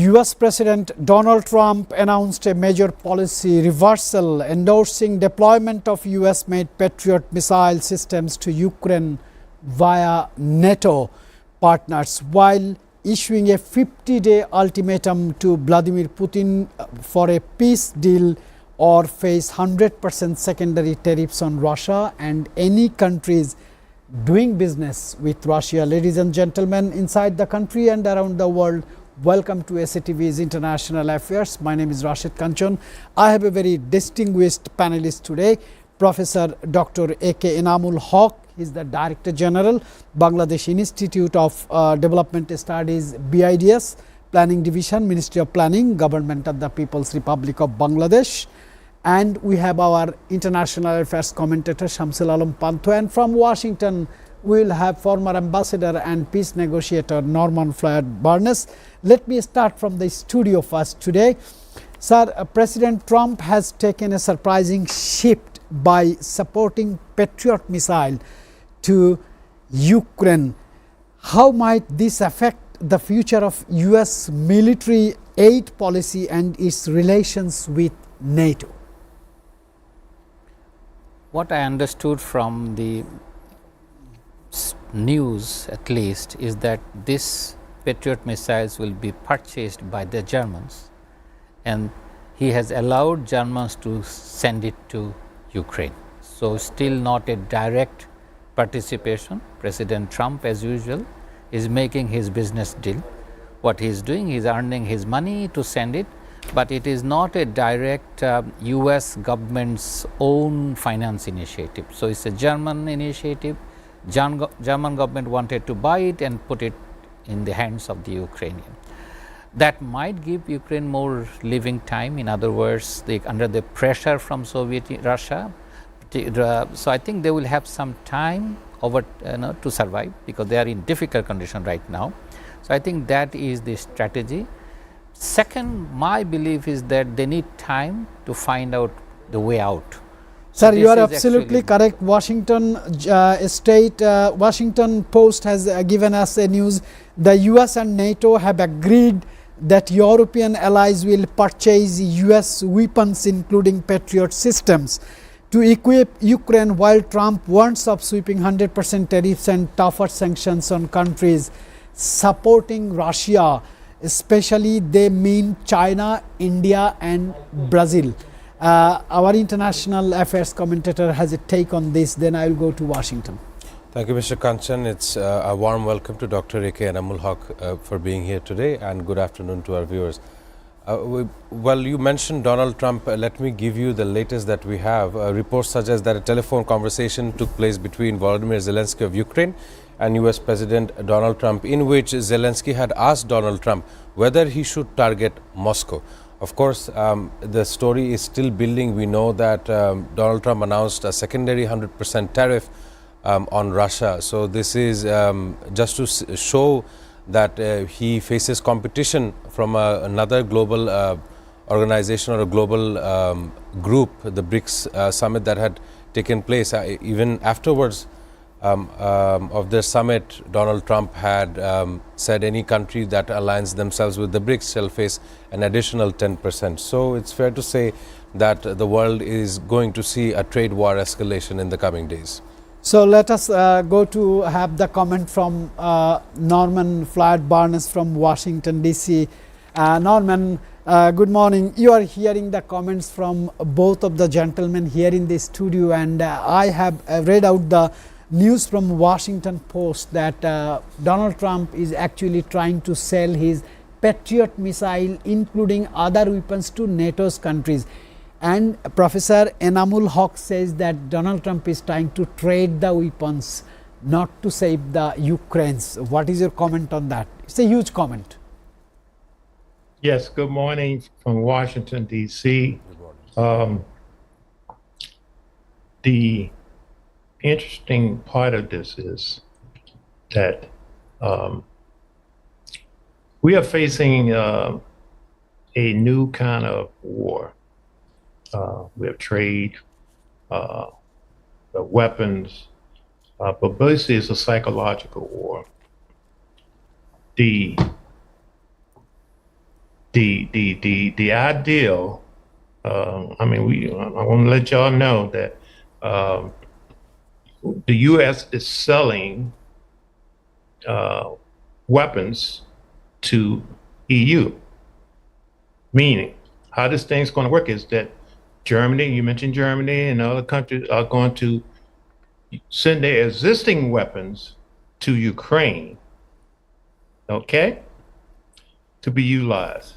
US President Donald Trump announced a major policy reversal, endorsing deployment of US-made Patriot missile systems to Ukraine via NATO partners, while issuing a 50-day ultimatum to Vladimir Putin for a peace deal or face 100% secondary tariffs on Russia and any countries doing business with Russia. Ladies and gentlemen, inside the country and around the world, welcome to SATV's International Affairs. My name is Rashid Kanchan. I have a very distinguished panelist today, Professor Dr. A.K. Enamul Haq. He is the Director General, Bangladesh Institute of Development Studies, BIDS, Planning Division, Ministry of Planning, Government of the People's Republic of Bangladesh. And we have our international affairs commentator Shamsul Alam Pantho, and from Washington we will have former ambassador and peace negotiator Norman Floyd Barnes. Let me start from the studio first today. Sir, President Trump has taken a surprising shift by supporting Patriot missile to Ukraine. How might this affect the future of US military aid policy and its relations with NATO? What I understood from the news at least is that this Patriot missiles will be purchased by the Germans, and he has allowed Germans to send it to Ukraine. So, still not a direct participation. President Trump, as usual, is making his business deal. What he is doing, he is earning his money to send it, but it is not a direct US government's own finance initiative. So, it is a German initiative. German government wanted to buy it and put it in the hands of the Ukrainian. That might give Ukraine more living time. In other words, under the pressure from Soviet Russia. So, I think they will have some time over to survive, because they are in difficult condition right now. So, I think that is the strategy. Second, my belief is that they need time to find out the way out. Sir, you are absolutely correct. Washington Washington Post has given us a news. The US and NATO have agreed that European allies will purchase US weapons, including Patriot systems, to equip Ukraine, while Trump warns of sweeping 100% tariffs and tougher sanctions on countries supporting Russia. Especially they mean China, India and Brazil. Our international affairs commentator has a take on this, then I will go to Washington. Thank you, Mr. Kanchan. It's a warm welcome to Dr. A.K. Enamul Haq for being here today, and good afternoon to our viewers. Well, you mentioned Donald Trump. Let me give you the latest that we have. Reports suggest that a telephone conversation took place between Volodymyr Zelensky of Ukraine and US President Donald Trump, in which Zelensky had asked Donald Trump whether he should target Moscow. Of course, the story is still building. We know that Donald Trump announced a secondary 100% tariff on Russia. So this is just to show that he faces competition from another global organization or a global group, the BRICS summit that had taken place. Even afterwards of the summit, Donald Trump had said any country that aligns themselves with the BRICS shall face an additional 10%. So it's fair to say that the world is going to see a trade war escalation in the coming days. So let us go to have the comment from Norman Floyd Barnes from Washington DC. Norman, good morning. You are hearing the comments from both of the gentlemen here in the studio, and I have read out the news from Washington Post that Donald Trump is actually trying to sell his Patriot missile, including other weapons, to NATO's countries. And Professor Enamul Haq says that Donald Trump is trying to trade the weapons, not to save the Ukrainians. What is your comment on that? It's a huge comment. Yes, good morning from Washington, D.C. The interesting part of this is that we are facing a new kind of war. We have trade, weapons, but basically it's a psychological war. The the ideal. I mean, I want to let y'all know that the U.S. is selling weapons to EU. Meaning, how this thing's going to work is that Germany, you mentioned Germany, and other countries are going to send their existing weapons to Ukraine, okay, to be utilized.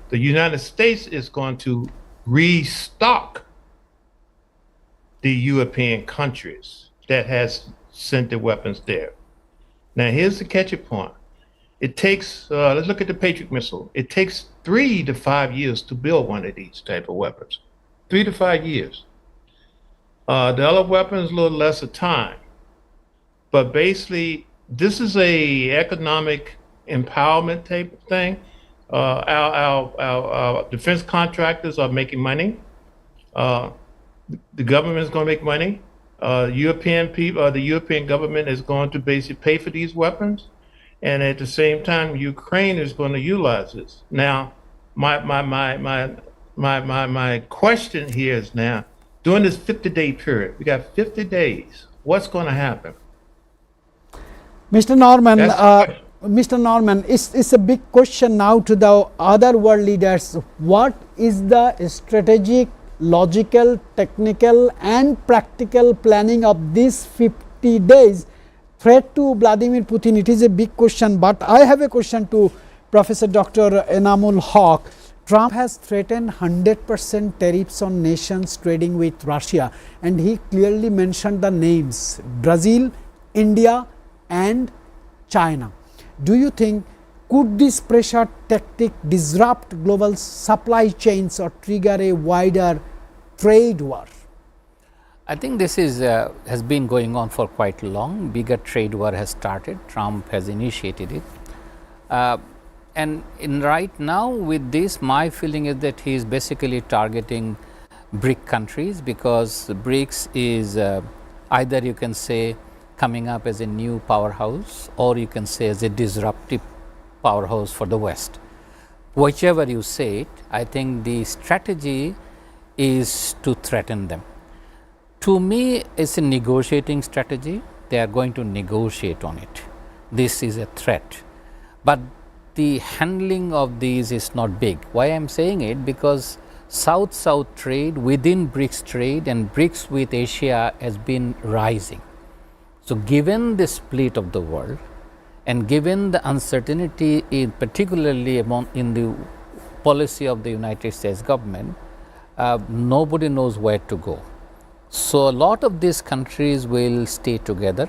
The United States is going to restock the European countries that has sent their weapons there. Now, here's the catchy point. It takes, let's look at the Patriot missile. It takes 3 to 5 years to build one of these type of weapons. 3 to 5 years. The other weapons, a little less of time. But basically, this is a economic empowerment type of thing. Our defense contractors are making money. The government is going to make money. European people, the European government is going to basically pay for these weapons, and at the same time, Ukraine is going to utilize this. Now, my question here is now, during this 50-day period, we got 50 days. What's going to happen? Mr. Norman, it's a big question now to the other world leaders. What is the strategic, logical, technical and practical planning of these 50 days threat to Vladimir Putin? It is a big question, but I have a question to Professor Dr. Enamul Haq. Trump has threatened 100% tariffs on nations trading with Russia, and he clearly mentioned the names Brazil, India and China. Do you think could this pressure tactic disrupt global supply chains or trigger a wider trade war? I think this is has been going on for quite long. Bigger trade war has started. Trump has initiated it. And right now with this, my feeling is that he is basically targeting BRIC countries, because BRICS is either you can say coming up as a new powerhouse, or you can say as a disruptive powerhouse for the West. Whichever you say it, I think the strategy is to threaten them. To me, it's a negotiating strategy. They are going to negotiate on it. This is a threat. But the handling of these is not big. Why I'm saying it? Because South-South trade within BRICS trade and BRICS with Asia has been rising. So given the split of the world and given the uncertainty particularly in the policy of the United States government, nobody knows where to go. So a lot of these countries will stay together,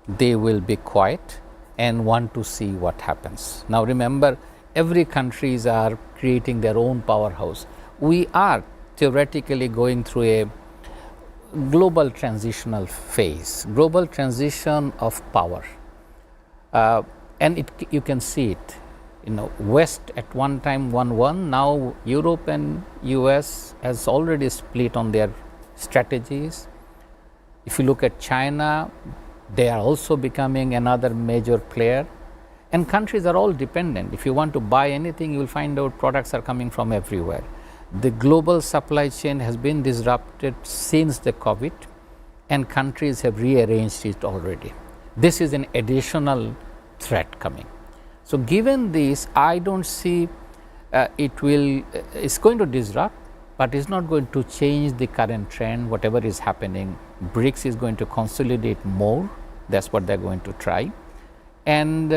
they will be quiet and want to see what happens. Now remember, every countries are creating their own powerhouse. We are theoretically going through a global transitional phase, global transition of power, and you can see it. West at one time won, now Europe and US has already split on their strategies. If you look at China, they are also becoming another major player, and countries are all dependent. If you want to buy anything, you will find out products are coming from everywhere. The global supply chain has been disrupted since the COVID, and countries have rearranged it already. This is an additional threat coming. So given this, I don't see it's going to disrupt, but it's not going to change the current trend, whatever is happening. BRICS is going to consolidate more. That's what they're going to try. And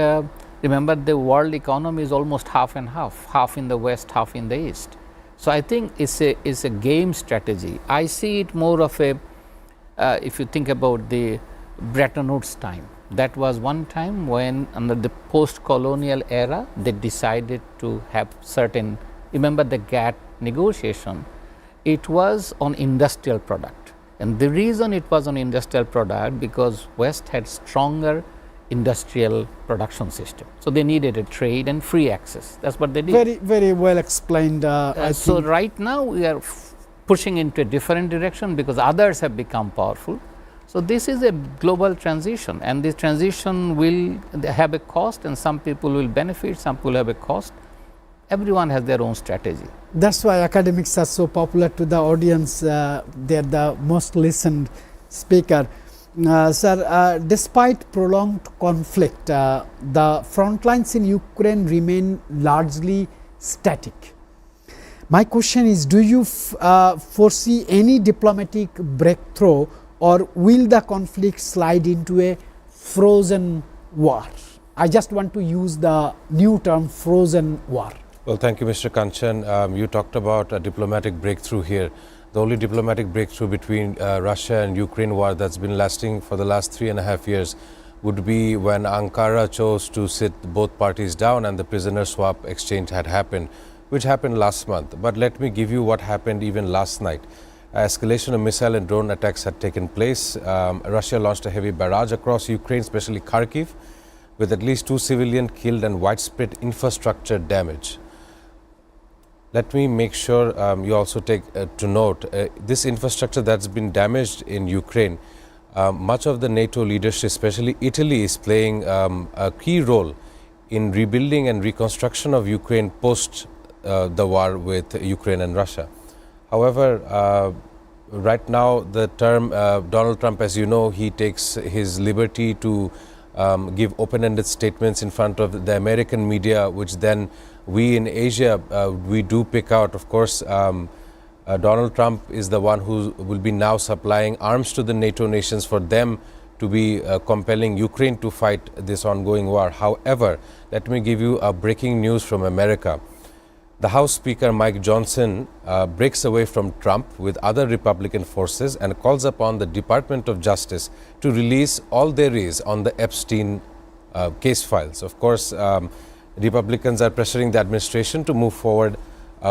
remember, the world economy is almost half and half in the West, half in the East. So I think it's a game strategy. I see it more of a, if you think about the Bretton Woods time, that was one time when under the post-colonial era, they decided to have certain, remember the GATT negotiation, it was on industrial product. And the reason it was on industrial product, because West had stronger industrial production system. So they needed a trade and free access. That's what they did. Very, very well explained. So right now we are pushing into a different direction because others have become powerful. So this is a global transition, and this transition will have a cost, and some people will benefit, some people have a cost. Everyone has their own strategy. That's why academics are so popular to the audience. They're the most listened speaker. Sir, despite prolonged conflict, the front lines in Ukraine remain largely static. My question is, do you foresee any diplomatic breakthrough, or will the conflict slide into a frozen war? I just want to use the new term frozen war. Well, thank you, Mr. Kanchan. You talked about a diplomatic breakthrough here. The only diplomatic breakthrough between Russia and Ukraine war that's been lasting for the last 3.5 years would be when Ankara chose to sit both parties down and the prisoner swap exchange had happened, which happened last month. But let me give you what happened even last night. Escalation of missile and drone attacks had taken place. Russia launched a heavy barrage across Ukraine, especially Kharkiv, with at least 2 civilians killed and widespread infrastructure damage. Let me make sure you also take to note this infrastructure that's been damaged in Ukraine. Much of the NATO leadership, especially Italy, is playing a key role in rebuilding and reconstruction of Ukraine post the war with Ukraine and Russia. However, right now the term Donald Trump, as you know, he takes his liberty to give open-ended statements in front of the American media, which then we in Asia, we do pick out. Of course, Donald Trump is the one who will be now supplying arms to the NATO nations for them to be compelling Ukraine to fight this ongoing war. However, let me give you a breaking news from America. The House Speaker Mike Johnson breaks away from Trump with other Republican forces and calls upon the Department of Justice to release all there is on the Epstein case files. Of course, Republicans are pressuring the administration to move forward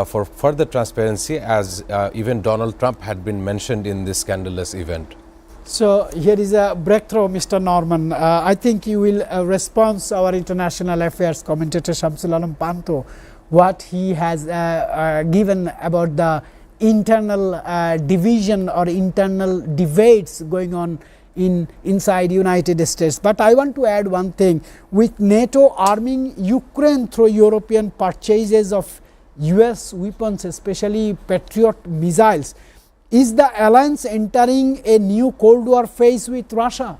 for further transparency, as even Donald Trump had been mentioned in this scandalous event. So here is a breakthrough, Mr. Norman. I think you will respond to our international affairs commentator Shamsul Alam Panto, what he has given about the internal division or internal debates going on inside United States. But I want to add one thing. With NATO arming Ukraine through European purchases of US weapons, especially Patriot missiles, is the alliance entering a new Cold War phase with Russia?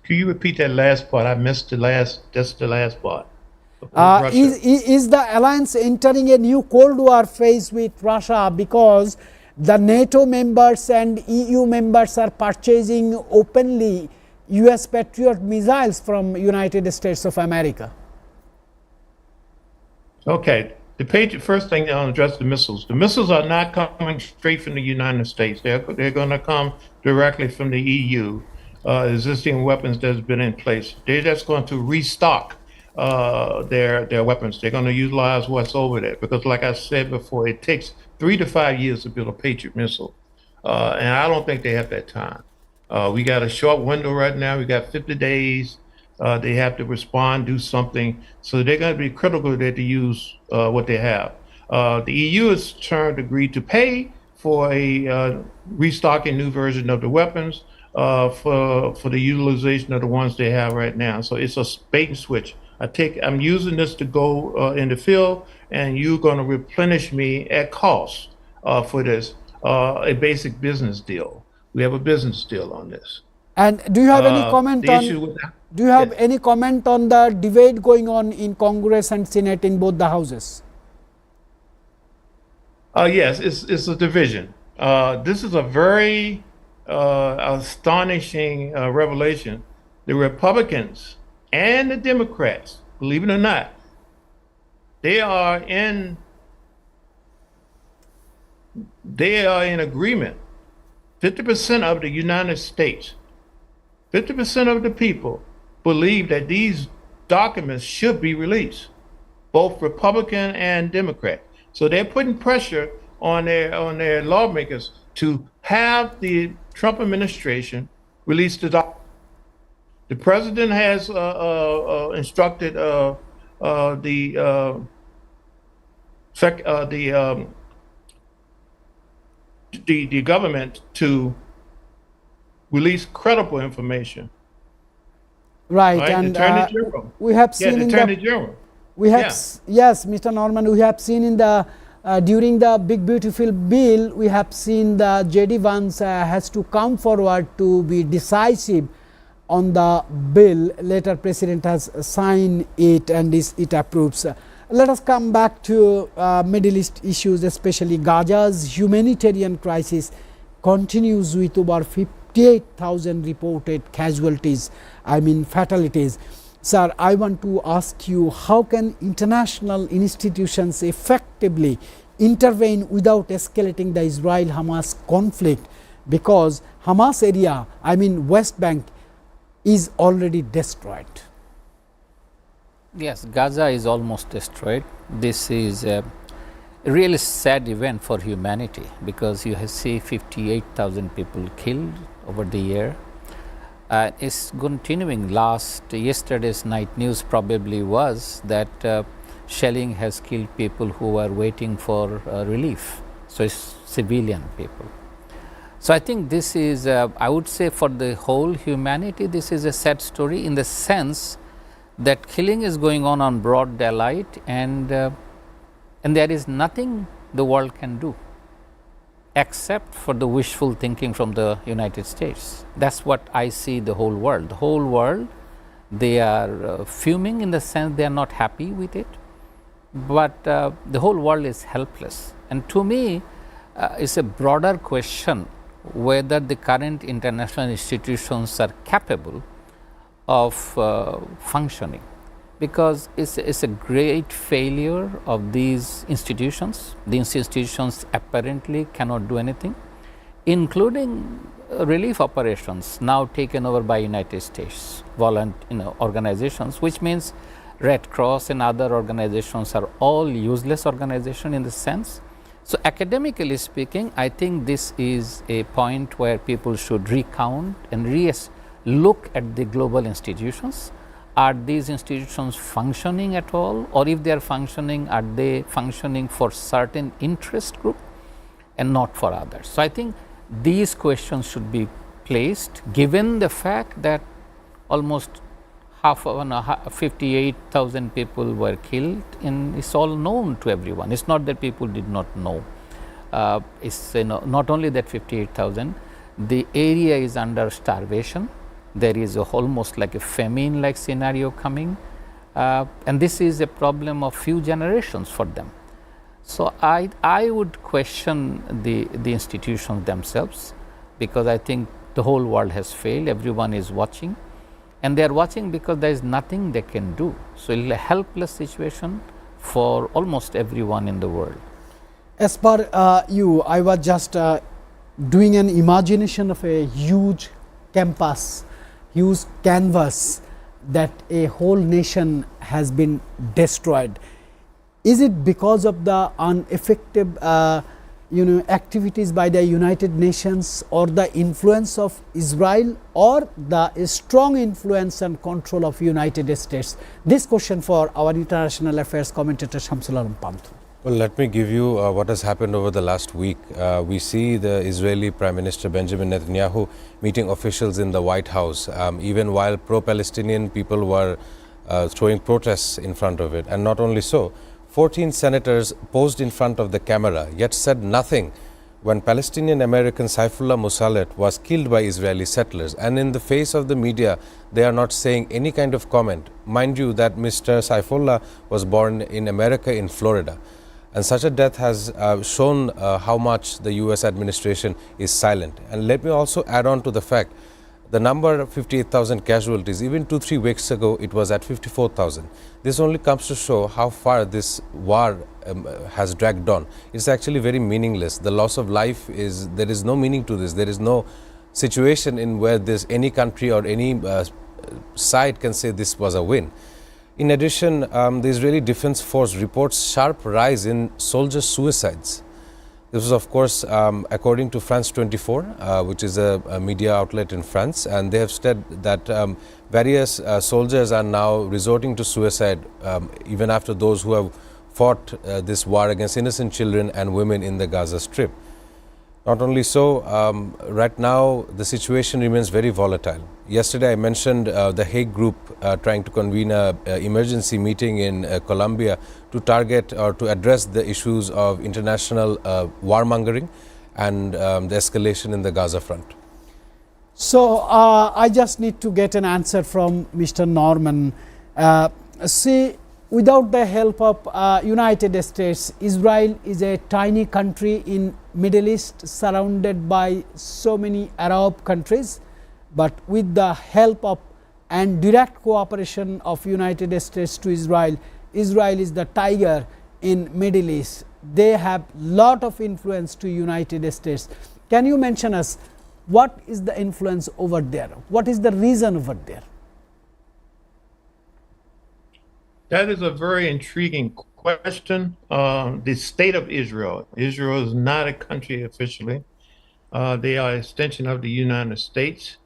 Can you repeat that last part? I missed the last part. Is the alliance entering a new Cold War phase with Russia because the NATO members and EU members are purchasing openly US Patriot missiles from United States of America? Okay. The Patriot, first thing I'll address the missiles. The missiles are not coming straight from the United States. They're going to come directly from the EU, existing weapons that's been in place. They're just going to restock their weapons. They're going to utilize what's over there because, like I said before, it takes 3 to 5 years to build a Patriot missile, and I don't think they have that time. We got a short window right now. We got 50 days. They have to respond, do something. So they're going to be critical that they use what they have. The EU has agreed to pay for a restocking new version of the weapons for the utilization of the ones they have right now. So it's a bait and switch. I'm using this to go in the field, and you're going to replenish me at cost for this, a basic business deal. We have a business deal on this. And do you have any comment on? Do you have any comment on the debate going on in Congress and Senate in both the houses? Yes, it's a division. This is a very astonishing revelation. The Republicans and the Democrats, believe it or not, they are in agreement. 50% of the United States, 50% of the people believe that these documents should be released, both Republican and Democrat. So they're putting pressure on their lawmakers to have the Trump administration release the documents. The president has instructed the government to release credible information. Right, right? and The Attorney General. we have Yeah, seen the in Attorney the General. we have Yeah. yes, Mr. Norman, we have seen in the during the big beautiful bill, we have seen the JD Vance has to come forward to be decisive on the bill. Later, President has signed it and it approves. Let us come back to Middle East issues, especially Gaza's humanitarian crisis continues with over 58,000 reported casualties, I mean fatalities. Sir, I want to ask you, how can international institutions effectively intervene without escalating the Israel-Hamas conflict, because Hamas area, I mean West Bank, is already destroyed? Yes, Gaza is almost destroyed. This is a really sad event for humanity, because you see 58,000 people killed over the year. It's continuing. Yesterday's night news probably was that shelling has killed people who were waiting for relief. So it's civilian people. So I think this is, I would say, for the whole humanity, this is a sad story, in the sense that killing is going on broad daylight, and there is nothing the world can do except for the wishful thinking from the United States. That's what I see the whole world. The whole world, they are fuming, in the sense they are not happy with it, but the whole world is helpless. And to me, it's a broader question whether the current international institutions are capable of functioning, because it's a great failure of these institutions. These institutions apparently cannot do anything, including relief operations now taken over by United States organizations, which means Red Cross and other organizations are all useless organizations in the sense. So academically speaking, I think this is a point where people should recount and look at the global institutions. Are these institutions functioning at all, or if they are functioning, are they functioning for certain interest group and not for others? So I think these questions should be placed, given the fact that almost 58,000 people were killed, and it's all known to everyone. It's not that people did not know. It's not only that 58,000, the area is under starvation. There is almost like a famine-like scenario coming, and this is a problem of few generations for them. So I would question the institutions themselves, because I think the whole world has failed. Everyone is watching, and they are watching because there is nothing they can do. So it's a helpless situation for almost everyone in the world. As per you, I was just doing an imagination of a huge campus, huge canvas, that a whole nation has been destroyed. Is it because of the ineffective activities by the United Nations, or the influence of Israel, or the strong influence and control of United States? This question for our international affairs commentator Shamsul Alam Panthu. Well, let me give you what has happened over the last week. We see the Israeli Prime Minister Benjamin Netanyahu meeting officials in the White House, even while pro-Palestinian people were throwing protests in front of it. And not only so, 14 senators posed in front of the camera, yet said nothing when Palestinian American Saifullah Musallet was killed by Israeli settlers. And in the face of the media, they are not saying any kind of comment. Mind you that Mr. Saifullah was born in America, in Florida. And such a death has shown how much the US administration is silent. And let me also add on to the fact, the number of 58,000 casualties, even 2-3 weeks ago, it was at 54,000. This only comes to show how far this war has dragged on. It's actually very meaningless. The loss of life there is no meaning to this. There is no situation in where any country or any side can say this was a win. In addition, the Israeli Defense Force reports sharp rise in soldier suicides. This was, of course, according to France 24, which is a media outlet in France, and they have said that various soldiers are now resorting to suicide, even after those who have fought this war against innocent children and women in the Gaza Strip. Not only so, right now the situation remains very volatile. Yesterday I mentioned the Hague Group trying to convene an emergency meeting in Colombia to target or to address the issues of international warmongering and the escalation in the Gaza front. So, I just need to get an answer from Mr. Norman. See, without the help of United States, Israel is a tiny country in Middle East surrounded by so many Arab countries, but with the help of and direct cooperation of United States to Israel, Israel is the tiger in Middle East. They have lot of influence to United States. Can you mention us what is the influence over there? What is the reason over there? That is a very intriguing question. The state of Israel. Israel is not a country officially. They are an extension of the United States.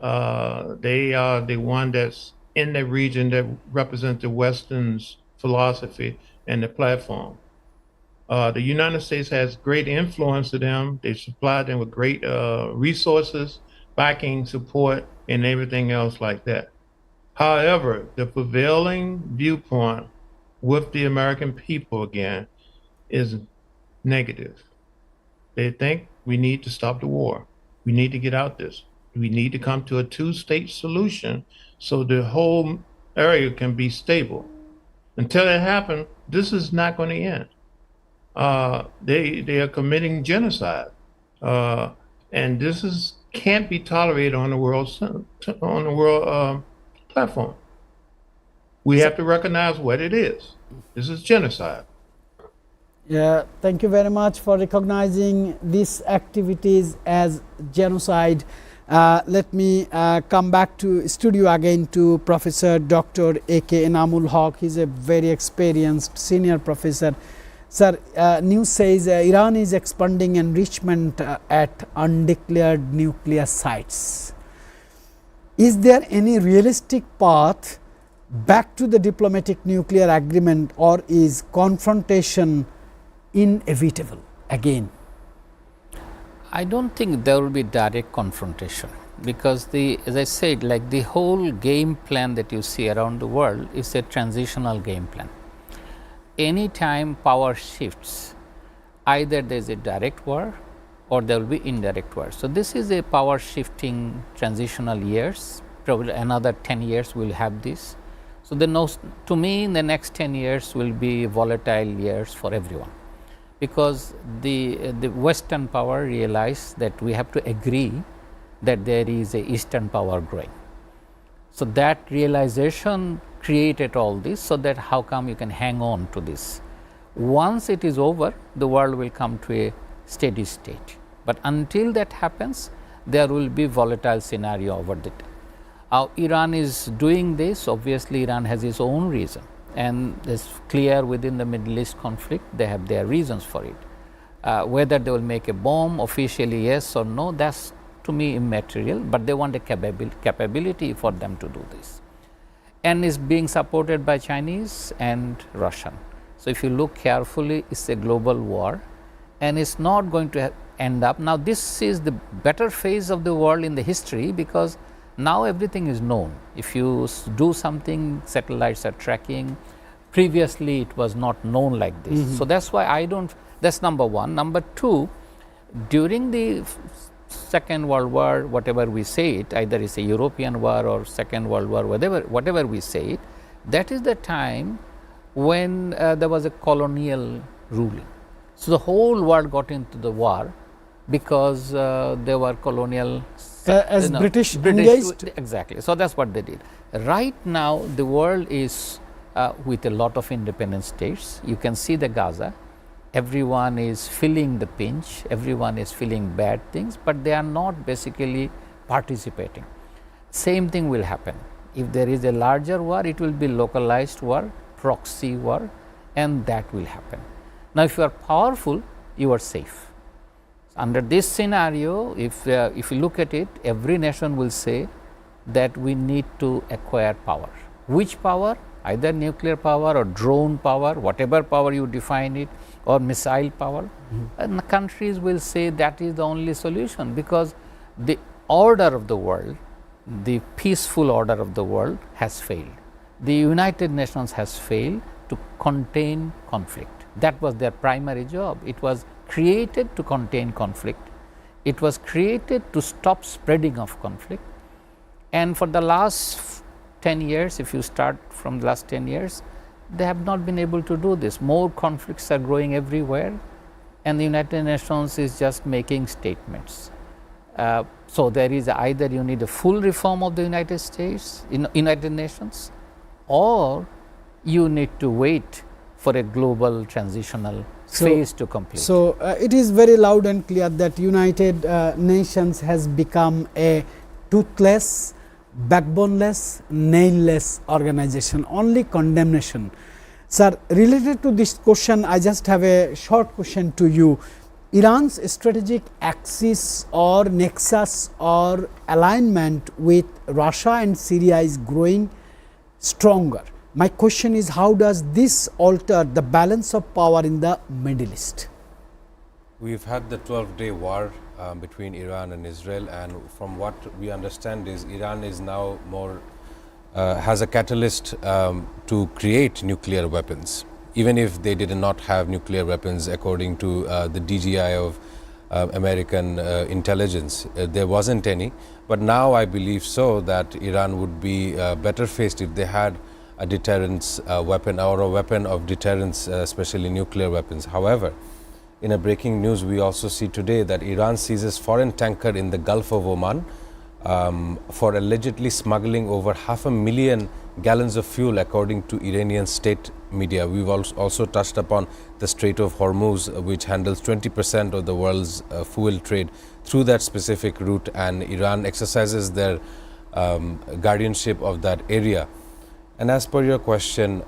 They are the one that's in the region that represents the Western's philosophy and the platform. The United States has great influence to them. They supply them with great resources, backing, support, and everything else like that. However, the prevailing viewpoint with the American people again is negative. They think we need to stop the war. We need to get out this. We need to come to a two-state solution so the whole area can be stable. Until that happens, this is not going to end. They are committing genocide, and this can't be tolerated on the world platform. We have to recognize what it is. This is genocide. Yeah, thank you very much for recognizing these activities as genocide. Let me come back to studio again to Professor Dr. A.K. Enamul Haq. He is a very experienced senior professor. Sir, news says Iran is expanding enrichment at undeclared nuclear sites. Is there any realistic path back to the diplomatic nuclear agreement, or is confrontation inevitable again? I don't think there will be direct confrontation, because as I said, like the whole game plan that you see around the world is a transitional game plan. Anytime power shifts, either there is a direct war or there will be indirect war. So, this is a power shifting transitional years, probably another 10 years we will have this. So, to me in the next 10 years will be volatile years for everyone, because the Western power realized that we have to agree that there is a Eastern power growing. So, that realization created all this, so that how come you can hang on to this. Once it is over, the world will come to a steady state, but until that happens, there will be volatile scenario over it. Iran is doing this. Obviously, Iran has its own reason, and it's clear within the Middle East conflict they have their reasons for it. Whether they will make a bomb officially, yes or no, that's to me immaterial, but they want a capability for them to do this, and is being supported by Chinese and Russian. So, if you look carefully, it's a global war, and it's not going to end up. Now, this is the better phase of the world in the history, because now everything is known. If you do something, satellites are tracking. Previously, it was not known like this. So, that's why I don't, that's number one. Number two, during the Second World War, whatever we say it, either it's a European war or Second World War, whatever we say it, that is the time when there was a colonial ruling. So, the whole world got into the war because they were colonial. As British engaged? Exactly. So, that's what they did. Right now, the world is with a lot of independent states. You can see the Gaza. Everyone is feeling the pinch, everyone is feeling bad things, but they are not basically participating. Same thing will happen. If there is a larger war, it will be localized war, proxy war, and that will happen. Now, if you are powerful, you are safe. Under this scenario, if you look at it, every nation will say that we need to acquire power. Which power? either nuclear power or drone power, whatever power you define it, or missile power, and the countries will say that is the only solution, because the order of the world, the peaceful order of the world has failed. The United Nations has failed to contain conflict. That was their primary job. It was created to contain conflict. It was created to stop spreading of conflict. And for the last 10 years, if you start from the last 10 years, they have not been able to do this. More conflicts are growing everywhere, and the United Nations is just making statements. So there is either you need a full reform of the United States, United Nations, or you need to wait for a global transitional phase to complete. So it is very loud and clear that United Nations has become a toothless, backboneless, nailless organization. Only condemnation. Sir, related to this question, I just have a short question to you. Iran's strategic axis or nexus or alignment with Russia and Syria is growing stronger. My question is, how does this alter the balance of power in the Middle East? We've had the 12-day war between Iran and Israel, and from what we understand is Iran is now more has a catalyst to create nuclear weapons, even if they did not have nuclear weapons according to the DGI of American intelligence. There wasn't any, but now I believe so that Iran would be better faced if they had a deterrence weapon or a weapon of deterrence, especially nuclear weapons. However, in a breaking news, we also see today that Iran seizes foreign tanker in the Gulf of Oman for allegedly smuggling over 500,000 gallons of fuel, according to Iranian state media. We've also touched upon the Strait of Hormuz, which handles 20% of the world's fuel trade through that specific route, and Iran exercises their guardianship of that area. And as per your question,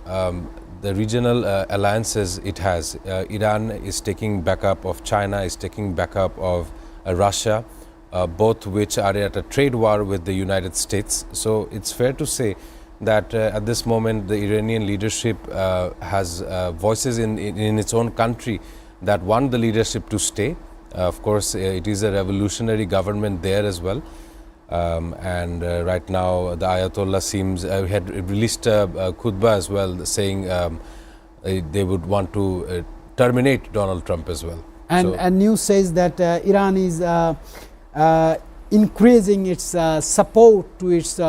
the regional alliances it has, Iran is taking backup of China, is taking backup of Russia, both which are at a trade war with the United States. So it's fair to say that at this moment the Iranian leadership has voices in its own country that want the leadership to stay. Of course, it is a revolutionary government there as well. And right now the Ayatollah seems had released a khutbah as well, saying they would want to terminate Donald Trump as well. And news says that Iran is increasing its support to its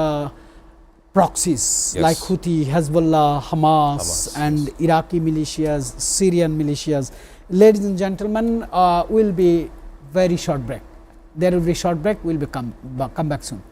proxies, yes, like Houthi, Hezbollah, Hamas, and Iraqi militias, Syrian militias. Ladies and gentlemen, will be very short break. There will be a short break. We'll come back soon.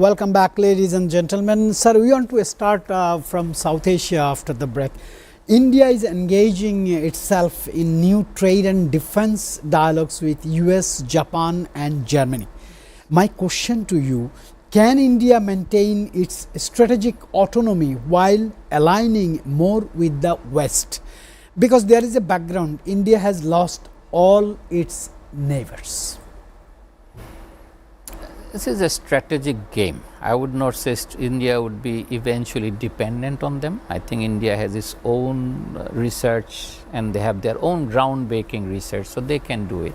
Welcome back, ladies and gentlemen. Sir, we want to start from South Asia after the break. India is engaging itself in new trade and defense dialogues with US, Japan and Germany. My question to you, can India maintain its strategic autonomy while aligning more with the West? Because there is a background, India has lost all its neighbors. This is a strategic game. I would not say India would be eventually dependent on them. I think India has its own research and they have their own groundbreaking research, so they can do it.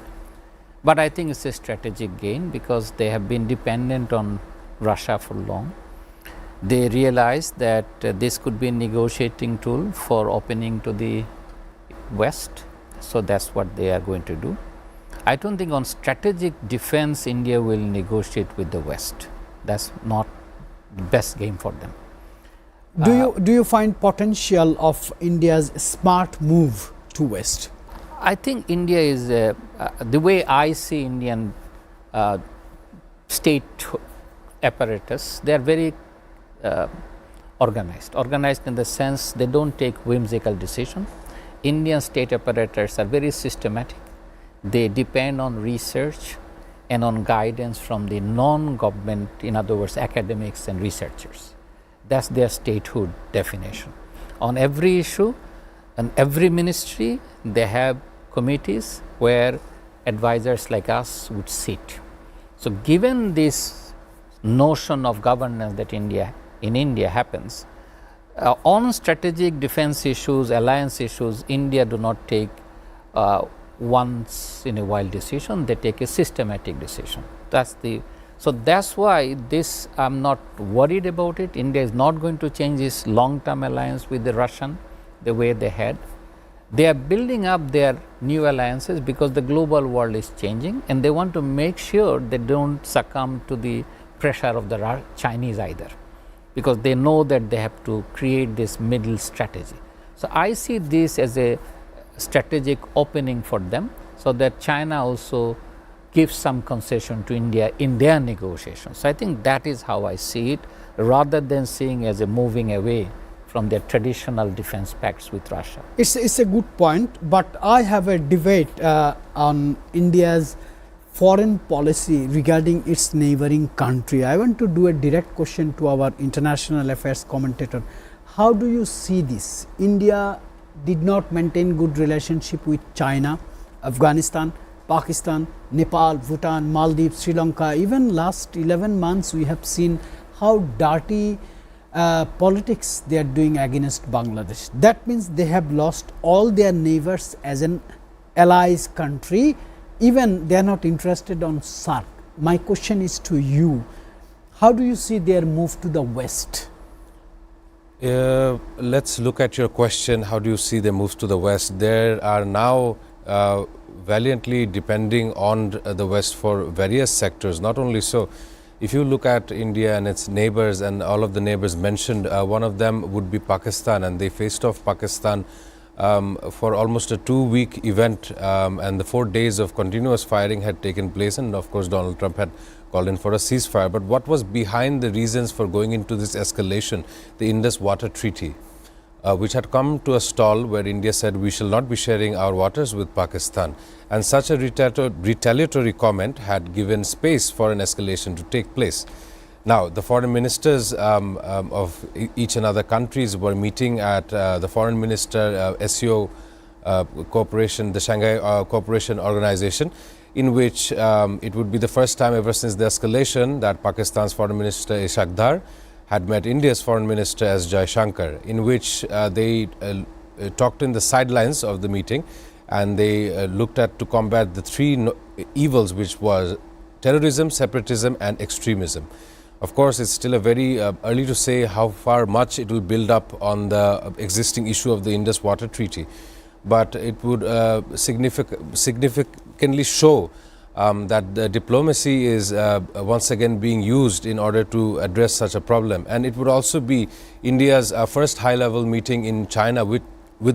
But I think it's a strategic game because they have been dependent on Russia for long. They realize that this could be a negotiating tool for opening to the West, so that's what they are going to do. I don't think on strategic defense India will negotiate with the West. That's not the best game for them. Do you find potential of India's smart move to West? I think India is, the way I see Indian state apparatus, they are very organized. Organized in the sense they don't take whimsical decisions. Indian state apparatus are very systematic. They depend on research and on guidance from the non-government, in other words, academics and researchers. That's their statehood definition. On every issue and every ministry, they have committees where advisors like us would sit. So given this notion of governance that in India happens, on strategic defense issues, alliance issues, India do not take once in a while decision, they take a systematic decision. So that's why this, I'm not worried about it. India is not going to change its long-term alliance with the Russian the way they had. They are building up their new alliances because the global world is changing and they want to make sure they don't succumb to the pressure of the Chinese either, because they know that they have to create this middle strategy. So I see this as a strategic opening for them, so that China also gives some concession to India in their negotiations. So I think that is how I see it, rather than seeing as a moving away from their traditional defense pacts with Russia. It's a good point, but I have a debate on India's foreign policy regarding its neighboring country. I want to do a direct question to our international affairs commentator. How do you see this? India did not maintain good relationship with China, Afghanistan, Pakistan, Nepal, Bhutan, Maldives, Sri Lanka. Even last 11 months we have seen how dirty politics they are doing against Bangladesh. That means they have lost all their neighbors as an allies country. Even they are not interested on SARC. My question is to you, how do you see their move to the West? Let's look at your question. How do you see the moves to the West? They are now valiantly depending on the West for various sectors. Not only so, if you look at India and its neighbors and all of the neighbors mentioned, one of them would be Pakistan, and they faced off Pakistan for almost a 2-week event, and the 4 days of continuous firing had taken place, and of course Donald Trump had called in for a ceasefire. But what was behind the reasons for going into this escalation? The Indus Water Treaty, which had come to a stall where India said we shall not be sharing our waters with Pakistan, and such a retaliatory comment had given space for an escalation to take place. Now, the foreign ministers of each and other countries were meeting at the foreign minister SEO Cooperation, the Shanghai Cooperation Organization, in which it would be the first time ever since the escalation that Pakistan's foreign minister Ishaq Dar had met India's foreign minister S. Jaishankar, in which they talked in the sidelines of the meeting, and they looked at to combat the three evils, which was terrorism, separatism and extremism. Of course, it's still a very early to say how far much it will build up on the existing issue of the Indus Water Treaty, but it would significantly show that the diplomacy is once again being used in order to address such a problem. And it would also be India's first high-level meeting in China with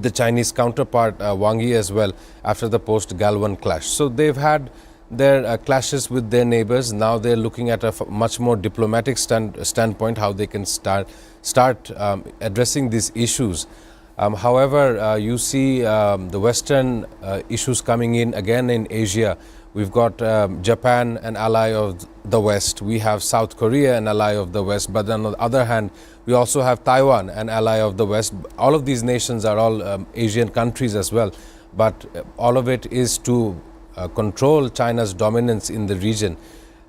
the Chinese counterpart Wang Yi as well, after the post-Galwan clash. So they've had their clashes with their neighbors. Now they're looking at a much more diplomatic standpoint, how they can start addressing these issues. However, you see the Western issues coming in again in Asia. We've got Japan, an ally of the West. We have South Korea, an ally of the West. But on the other hand, we also have Taiwan, an ally of the West. All of these nations are all Asian countries as well. But all of it is to control China's dominance in the region.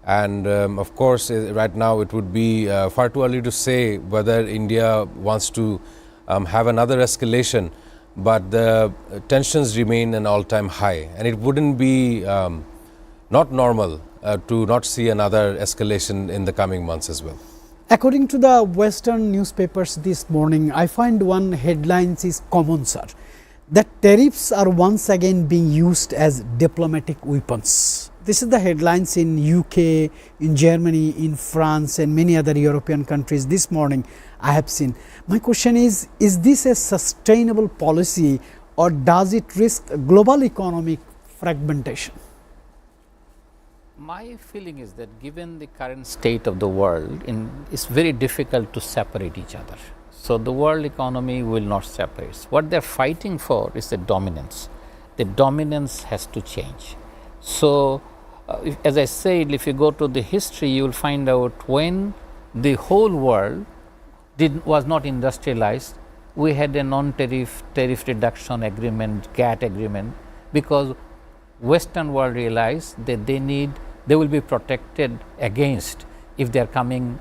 And of course, right now it would be far too early to say whether India wants to have another escalation. But the tensions remain an all-time high. And it wouldn't be not normal to not see another escalation in the coming months as well. According to the Western newspapers this morning, I find one headline is common, sir, that tariffs are once again being used as diplomatic weapons. This is the headlines in UK, in Germany, in France and many other European countries this morning I have seen. My question is this a sustainable policy or does it risk global economic fragmentation? My feeling is that given the current state of the world, it's very difficult to separate each other. So the world economy will not separate. What they're fighting for is the dominance. The dominance has to change. So as I said, if you go to the history, you will find out when the whole world was not industrialized, we had a non-tariff reduction agreement, GATT agreement, because Western world realized that they will be protected against if they are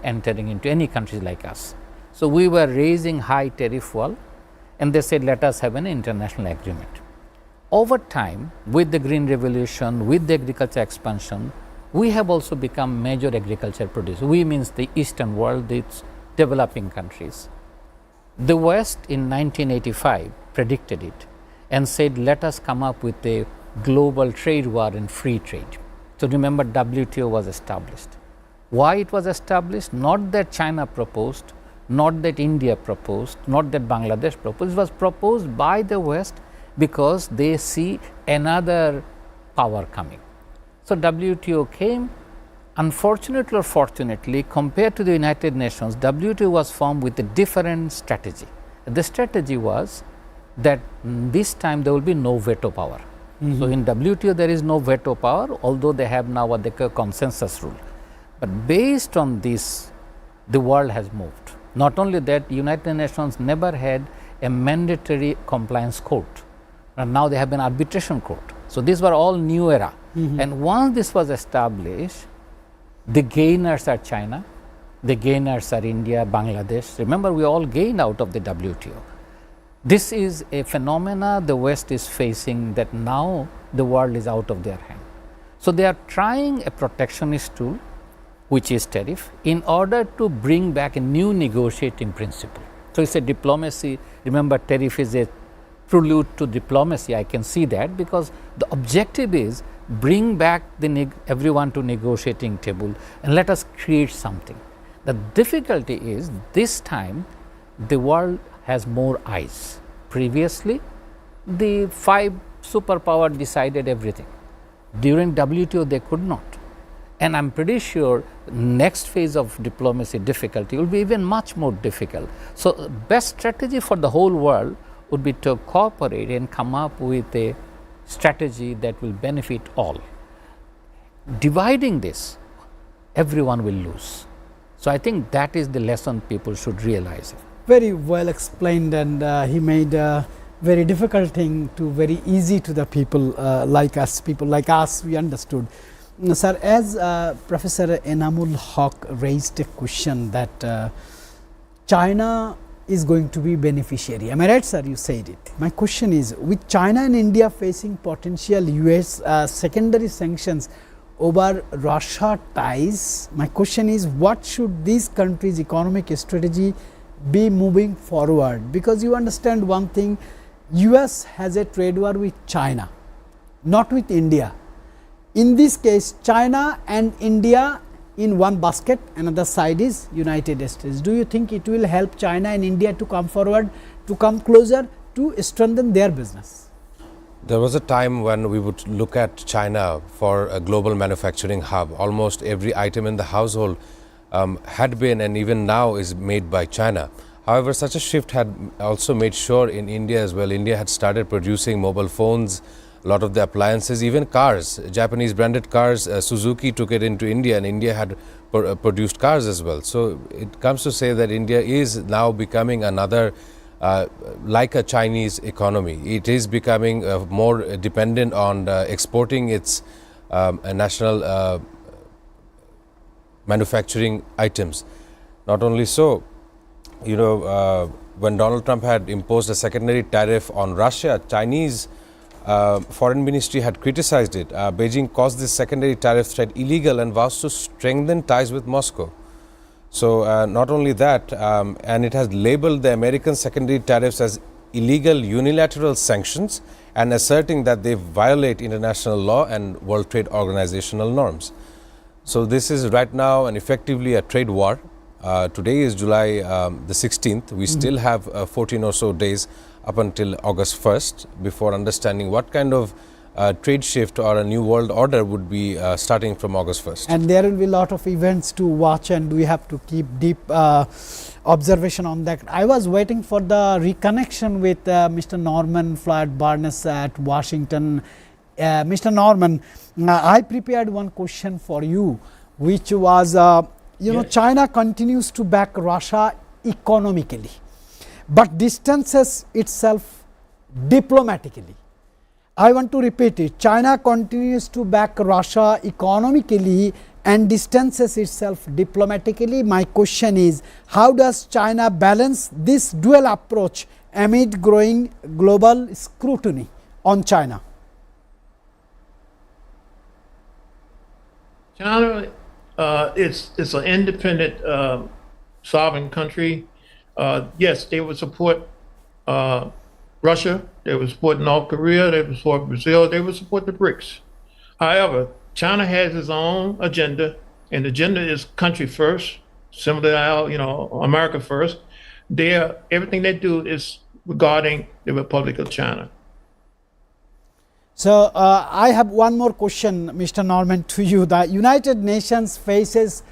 entering into any countries like us. So we were raising high tariff wall and they said let us have an international agreement. Over time, with the green revolution, with the agriculture expansion, we have also become major agriculture producers. We means the Eastern world, the developing countries. The West in 1985 predicted it and said let us come up with a global trade war and free trade. So remember, WTO was established. Why it was established? Not that China proposed, not that India proposed, not that Bangladesh proposed. It was proposed by the West because they see another power coming. So WTO came. Unfortunately or fortunately, compared to the United Nations, WTO was formed with a different strategy. The strategy was that this time there will be no veto power. So in WTO there is no veto power, although they have now what they call consensus rule. But based on this, the world has moved. Not only that, United Nations never had a mandatory compliance court, and now they have an arbitration court. So these were all new era. And once this was established, the gainers are China, the gainers are India, Bangladesh. Remember, we all gained out of the WTO. This is a phenomena the West is facing, that now the world is out of their hand. So they are trying a protectionist tool, which is tariff, in order to bring back a new negotiating principle. So it's a diplomacy. Remember, tariff is a prelude to diplomacy. I can see that, because the objective is bring back everyone to negotiating table and let us create something. The difficulty is this time the world has more eyes. Previously, the 5 superpowers decided everything. During WTO, they could not. And I'm pretty sure next phase of diplomacy difficulty will be even much more difficult. So best strategy for the whole world would be to cooperate and come up with a strategy that will benefit all. Dividing this, everyone will lose. So I think that is the lesson people should realize. Very well explained, and he made a very difficult thing to very easy to the people like us. People like us, we understood. Sir, as Professor Enamul Haq raised a question that China is going to be beneficiary. Am I right, sir? You said it. My question is, with China and India facing potential US secondary sanctions over Russia ties, my question is, what should these countries' economic strategy be moving forward? Because you understand one thing, US has a trade war with China, not with India. In this case, China and India in one basket, another side is United States. Do you think it will help China and India to come forward, to come closer, to strengthen their business? There was a time when we would look at China for a global manufacturing hub. Almost every item in the household had been and even now is made by China. However, such a shift had also made sure in India as well. India had started producing mobile phones, a lot of the appliances, even cars, Japanese branded cars. Suzuki took it into India, and India had produced cars as well. So it comes to say that India is now becoming another like a Chinese economy. It is becoming more dependent on exporting its national manufacturing items. Not only so, you know, when Donald Trump had imposed a secondary tariff on Russia, Chinese foreign ministry had criticized it. Beijing calls this secondary tariff threat illegal and vows to strengthen ties with Moscow. So not only that, and it has labeled the American secondary tariffs as illegal unilateral sanctions and asserting that they violate international law and World Trade Organizational norms. So this is right now and effectively a trade war. Today is July the 16th. We still have 14 or so days up until August 1st before understanding what kind of trade shift or a new world order would be starting from August 1st. And there will be a lot of events to watch, and we have to keep deep observation on that. I was waiting for the reconnection with Mr. Norman Floyd Barnes at Washington. Mr. Norman, I prepared one question for you, which was, you know, China continues to back Russia economically, but distances itself diplomatically. I want to repeat it. China continues to back Russia economically and distances itself diplomatically. My question is, how does China balance this dual approach amid growing global scrutiny on China? China, it's an independent sovereign country. Yes, they would support Russia, they would support North Korea, they would support Brazil, they would support the BRICS. However, China has its own agenda, and the agenda is country first, similar to how, you know, America first. Everything they do is regarding the Republic of China. So I have one more question, Mr. Norman, to you. The United Nations faces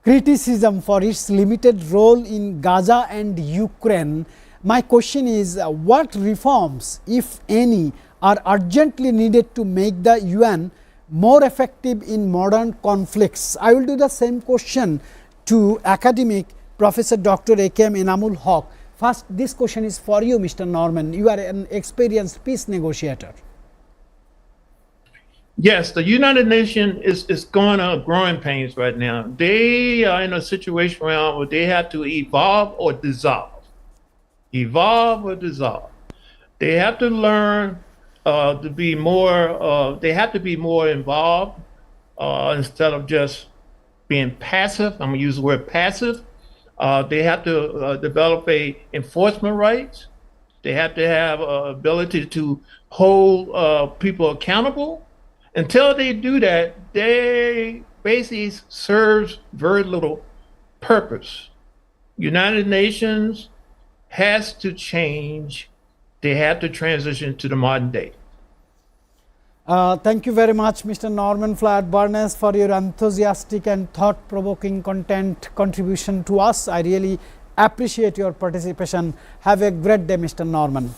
criticism for its limited role in Gaza and Ukraine. My question is, what reforms, if any, are urgently needed to make the UN more effective in modern conflicts? I will do the same question to academic Professor Dr. A.K.M. Enamul Haq. First, this question is for you, Mr. Norman. You are an experienced peace negotiator. Yes, the United Nations is going on growing pains right now. They are in a situation where they have to evolve or dissolve. Evolve or dissolve. They have to learn to be more. They have to be more involved instead of just being passive. I'm gonna use the word passive. They have to develop enforcement rights. They have to have ability to hold people accountable. Until they do that, they basically serves very little purpose. United Nations has to change. They have to transition to the modern day. Thank you very much, Mr. Norman Floyd Barnes, for your enthusiastic and thought-provoking contribution to us. I really appreciate your participation. Have a great day, Mr. Norman.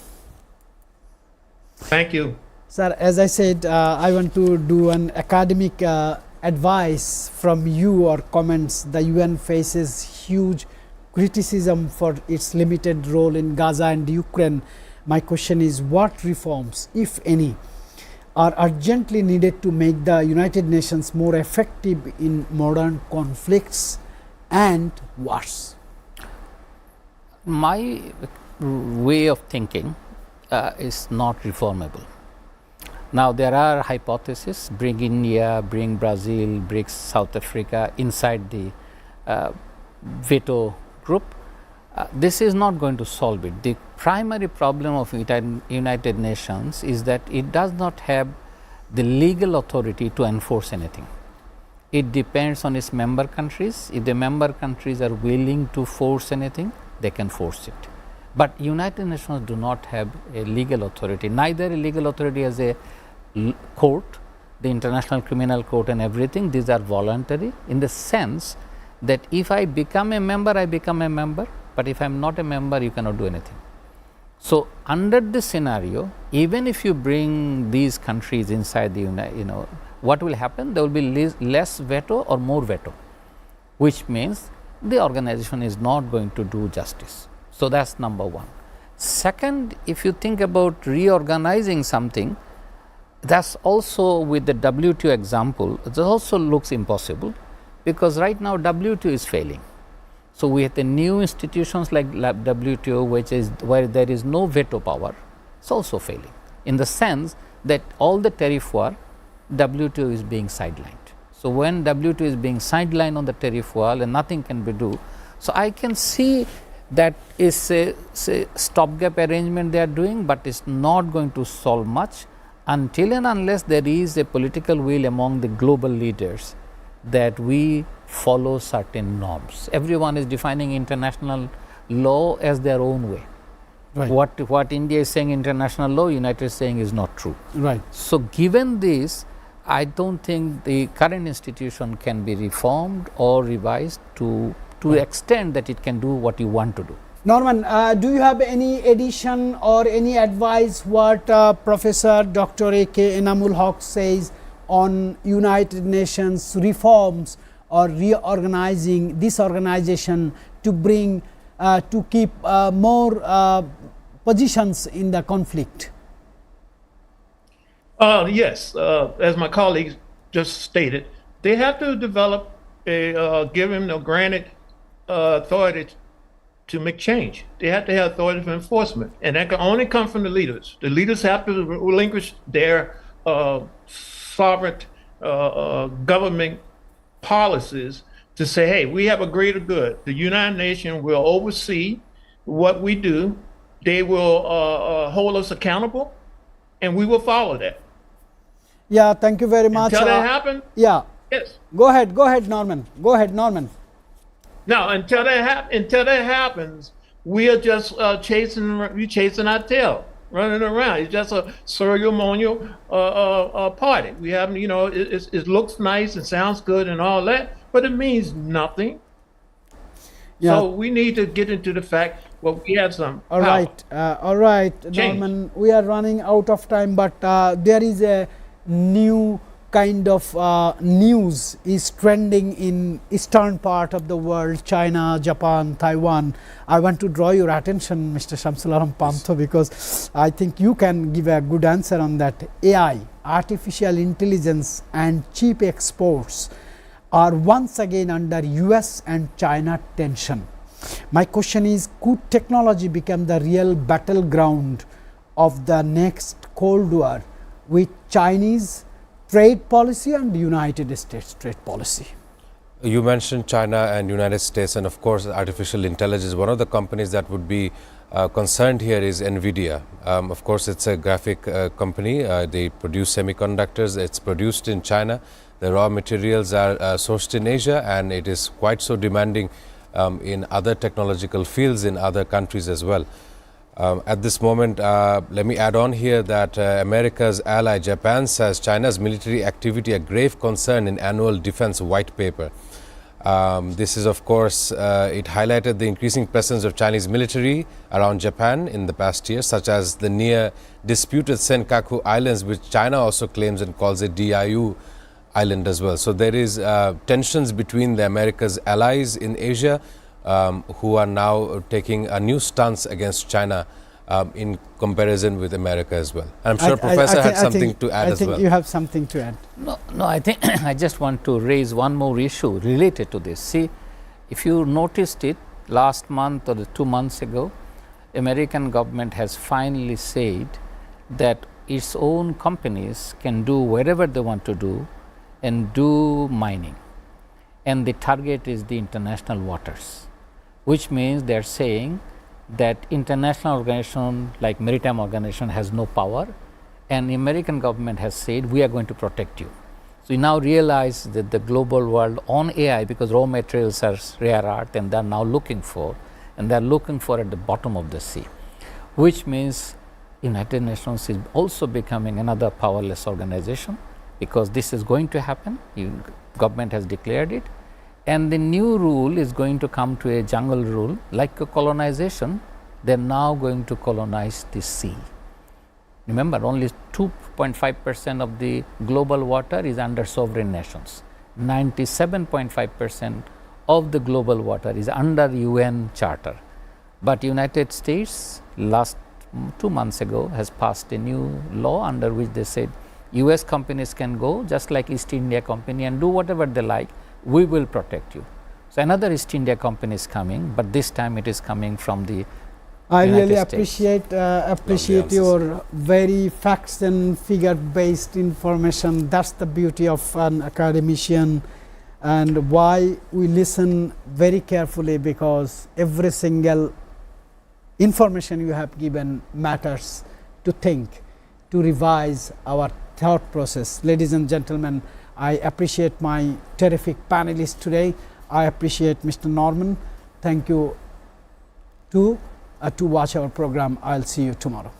Thank you. Sir, as I said, I want to do an academic advice from you or comments. The UN faces huge criticism for its limited role in Gaza and Ukraine. My question is, what reforms, if any, are urgently needed to make the United Nations more effective in modern conflicts and wars? My way of thinking is not reformable. Now, there are hypotheses: bring India, bring Brazil, bring South Africa inside the veto group. This is not going to solve it. The primary problem of United Nations is that it does not have the legal authority to enforce anything. It depends on its member countries. If the member countries are willing to force anything, they can force it. But United Nations do not have a legal authority. Neither a legal authority as a court, the International Criminal Court and everything. These are voluntary in the sense that if I become a member, I become a member. But if I am not a member, you cannot do anything. So under this scenario, even if you bring these countries inside the what will happen? There will be less veto or more veto, which means the organization is not going to do justice. So that's number one. Second, if you think about reorganizing something, that's also with the WTO example, it also looks impossible because right now WTO is failing. So we have the new institutions like WTO, which is where there is no veto power, it's also failing in the sense that all the tariff war, WTO is being sidelined. So when WTO is being sidelined on the tariff wall and nothing can be done, so I can see that is a stopgap arrangement they are doing, but it's not going to solve much until and unless there is a political will among the global leaders that we follow certain norms. Everyone is defining international law as their own way. Right. What India is saying international law, United is saying is not true. Right. So given this, I don't think the current institution can be reformed or revised to extent that it can do what you want to do. Norman, do you have any addition or any advice what Professor Dr. A.K. Enamul Haq says on United Nations reforms or reorganizing this organization to bring to keep more positions in the conflict? Yes, as my colleagues just stated, they have to develop give him the granted authority to make change. They have to have authority for enforcement, and that can only come from the leaders. The leaders have to relinquish their sovereign government policies to say, hey, we have a greater good. The United Nations will oversee what we do. They will hold us accountable, and we will follow that. Yeah, thank you very much. Until that happens? Yeah. Yes. Go ahead, Norman. Go ahead, Norman. Now, until that happens, we are just chasing our tail, running around. It's just a ceremonial party. We have, it looks nice and sounds good and all that, but it means nothing. Yeah. So we need to get into the fact, well, we have some all power. All right, Change. Norman, we are running out of time, but there is a new kind of news is trending in eastern part of the world, China, Japan, Taiwan. I want to draw your attention, Mr. Shamsularam Pantho, because I think you can give a good answer on that. AI, artificial intelligence and cheap exports are once again under US and China tension. My question is, could technology become the real battleground of the next Cold War with Chinese trade policy and United States trade policy? You mentioned China and United States, and of course artificial intelligence. One of the companies that would be concerned here is NVIDIA. Of course, it's a graphic company. They produce semiconductors. It's produced in China. The raw materials are sourced in Asia, and it is quite so demanding in other technological fields in other countries as well. At this moment, let me add on here that America's ally Japan says China's military activity a grave concern in annual defense white paper. This is, of course, it highlighted the increasing presence of Chinese military around Japan in the past year, such as the near disputed Senkaku Islands, which China also claims and calls a DIU island as well. So there is tensions between the America's allies in Asia who are now taking a new stance against China in comparison with America as well. I'm sure Professor had something to add as well. I think you have something to add. No, I think I just want to raise one more issue related to this. See, if you noticed it last month or 2 months ago, American government has finally said that its own companies can do whatever they want to do and do mining, and the target is the international waters, which means they are saying that international organization like maritime organization has no power, and the American government has said we are going to protect you. So you now realize that the global world on AI, because raw materials are rare earth and they are now looking for, and they are looking for at the bottom of the sea, which means United Nations is also becoming another powerless organization, because this is going to happen. Government has declared it, and the new rule is going to come to a jungle rule like a colonization. They are now going to colonize the sea. Remember, only 2.5% of the global water is under sovereign nations. 97.5% of the global water is under UN Charter. But United States last 2 months ago has passed a new law under which they said US companies can go just like East India Company and do whatever they like. We will protect you. So another East India Company is coming, but this time it is coming from the I United really States. appreciate your very facts and figure based information. That's the beauty of an academician, and why we listen very carefully, because every single information you have given matters to think, to revise our thought process. Ladies and gentlemen, I appreciate my terrific panelists today. I appreciate Mr. Norman. Thank you to watch our program. I'll see you tomorrow.